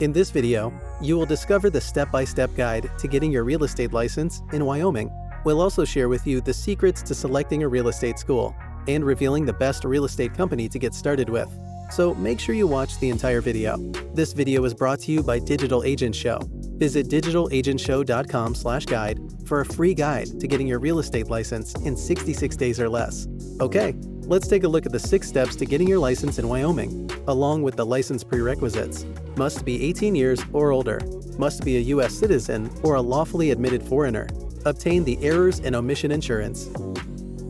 In this video, you will discover the step-by-step guide to getting your real estate license in Wyoming. We'll also share with you the secrets to selecting a real estate school and revealing the best real estate company to get started with. So make sure you watch the entire video. This video is brought to you by Digital Agent Show. Visit digitalagentshow.com/guide for a free guide to getting your real estate license in 66 days or less. Okay, let's take a look at the 6 steps to getting your license in Wyoming, along with the license prerequisites. Must be 18 years or older. Must be a U.S. citizen or a lawfully admitted foreigner. Obtain the errors and omission insurance.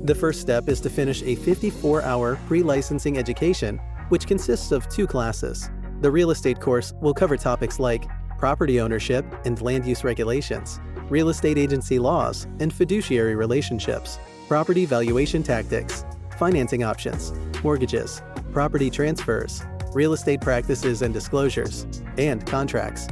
The first step is to finish a 54-hour pre-licensing education, which consists of 2 classes. The real estate course will cover topics like property ownership and land use regulations, real estate agency laws and fiduciary relationships, property valuation tactics, financing options, mortgages, property transfers, real estate practices and disclosures, and contracts.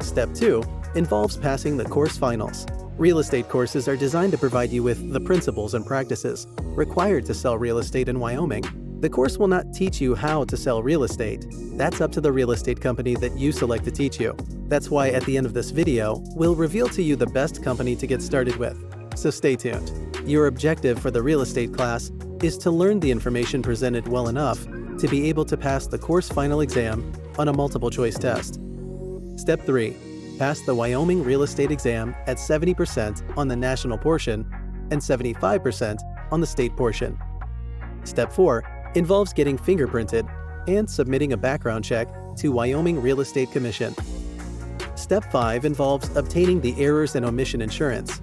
Step 2 involves passing the course finals. Real estate courses are designed to provide you with the principles and practices required to sell real estate in Wyoming. The course will not teach you how to sell real estate. That's up to the real estate company that you select to teach you. That's why at the end of this video, we'll reveal to you the best company to get started with. So stay tuned. Your objective for the real estate class is to learn the information presented well enough to be able to pass the course final exam on a multiple choice test. Step 3. Pass the Wyoming real estate exam at 70% on the national portion and 75% on the state portion. Step 4 involves getting fingerprinted and submitting a background check to Wyoming Real Estate Commission. Step 5 involves obtaining the errors and omission insurance.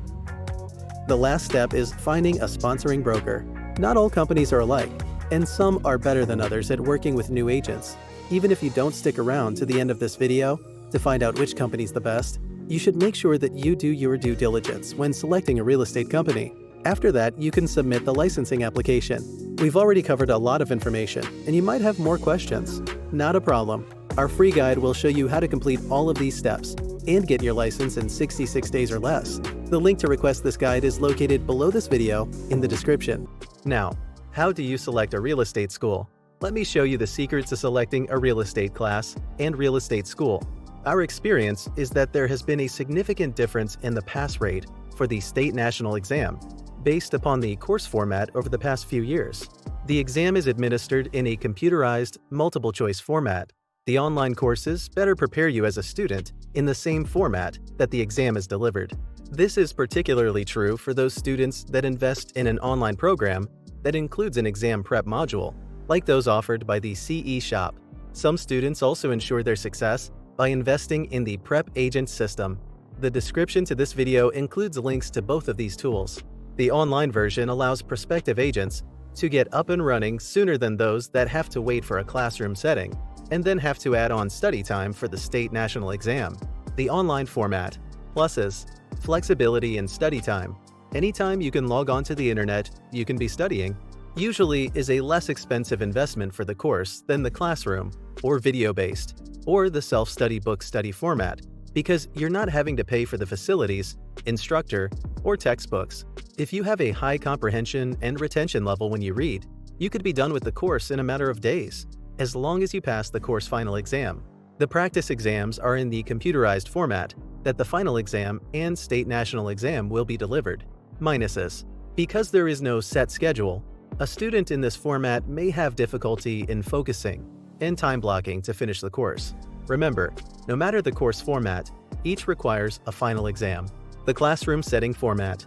The last step is finding a sponsoring broker. Not all companies are alike, and some are better than others at working with new agents. Even if you don't stick around to the end of this video to find out which company's the best, you should make sure that you do your due diligence when selecting a real estate company. After that, you can submit the licensing application. We've already covered a lot of information, and you might have more questions. Not a problem. Our free guide will show you how to complete all of these steps and get your license in 66 days or less. The link to request this guide is located below this video in the description. Now, how do you select a real estate school? Let me show you the secrets to selecting a real estate class and real estate school. Our experience is that there has been a significant difference in the pass rate for the state national exam based upon the course format over the past few years. The exam is administered in a computerized, multiple-choice format. The online courses better prepare you as a student in the same format that the exam is delivered. This is particularly true for those students that invest in an online program that includes an exam prep module, like those offered by the CE Shop. Some students also ensure their success by investing in the Prep Agent system. The description to this video includes links to both of these tools. The online version allows prospective agents to get up and running sooner than those that have to wait for a classroom setting and then have to add on study time for the state national exam. The online format. Pluses: flexibility in study time. Anytime you can log on to the internet, you can be studying. Usually is a less expensive investment for the course than the classroom, or video-based, or the self-study book study format, because you're not having to pay for the facilities, instructor, or textbooks. If you have a high comprehension and retention level when you read, you could be done with the course in a matter of days, as long as you pass the course final exam. The practice exams are in the computerized format that the final exam and state national exam will be delivered. Minuses: because there is no set schedule, a student in this format may have difficulty in focusing and time blocking to finish the course. Remember, no matter the course format, each requires a final exam. The classroom setting format.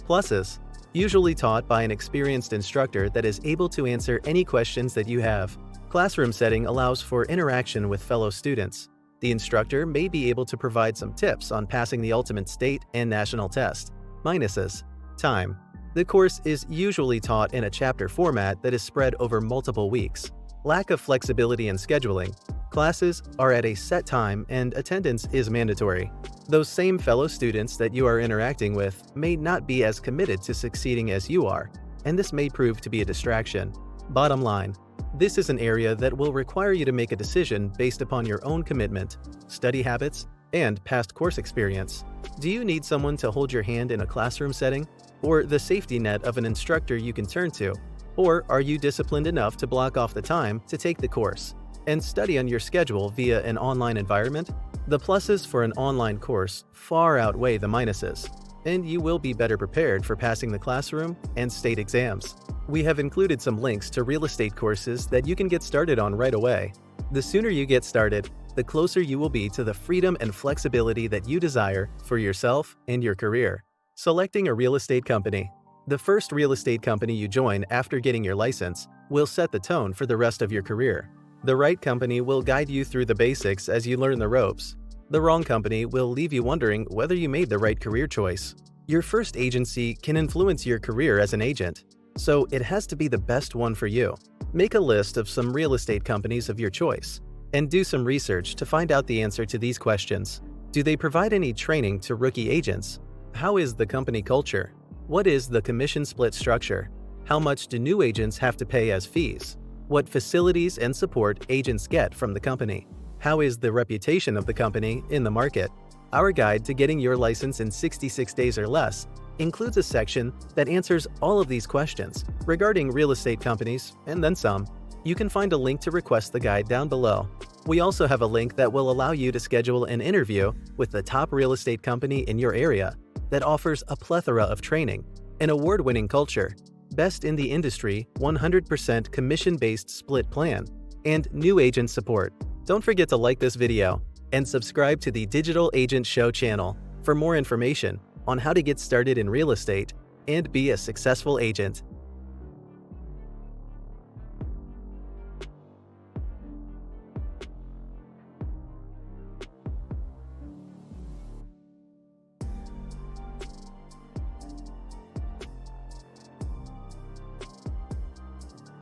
Pluses: usually taught by an experienced instructor that is able to answer any questions that you have. Classroom setting allows for interaction with fellow students. The instructor may be able to provide some tips on passing the ultimate state and national test. Minuses: time. The course is usually taught in a chapter format that is spread over multiple weeks. Lack of flexibility in scheduling. Classes are at a set time and attendance is mandatory. Those same fellow students that you are interacting with may not be as committed to succeeding as you are, and this may prove to be a distraction. Bottom line: this is an area that will require you to make a decision based upon your own commitment, study habits, and past course experience. Do you need someone to hold your hand in a classroom setting, or the safety net of an instructor you can turn to? Or are you disciplined enough to block off the time to take the course? and study on your schedule via an online environment, the pluses for an online course far outweigh the minuses, and you will be better prepared for passing the classroom and state exams. We have included some links to real estate courses that you can get started on right away. The sooner you get started, the closer you will be to the freedom and flexibility that you desire for yourself and your career. Selecting a real estate company. The first real estate company you join after getting your license will set the tone for the rest of your career. The right company will guide you through the basics as you learn the ropes. The wrong company will leave you wondering whether you made the right career choice. Your first agency can influence your career as an agent, so it has to be the best one for you. Make a list of some real estate companies of your choice and do some research to find out the answer to these questions. Do they provide any training to rookie agents? How is the company culture? What is the commission split structure? How much do new agents have to pay as fees? What facilities and support agents get from the company? How is the reputation of the company in the market? Our guide to getting your license in 66 days or less includes a section that answers all of these questions regarding real estate companies, and then some. You can find a link to request the guide down below. We also have a link that will allow you to schedule an interview with the top real estate company in your area that offers a plethora of training, an award-winning culture, best in the industry 100% commission-based split plan, and new agent support. Don't forget to like this video and subscribe to the Digital Agent Show channel for more information on how to get started in real estate and be a successful agent.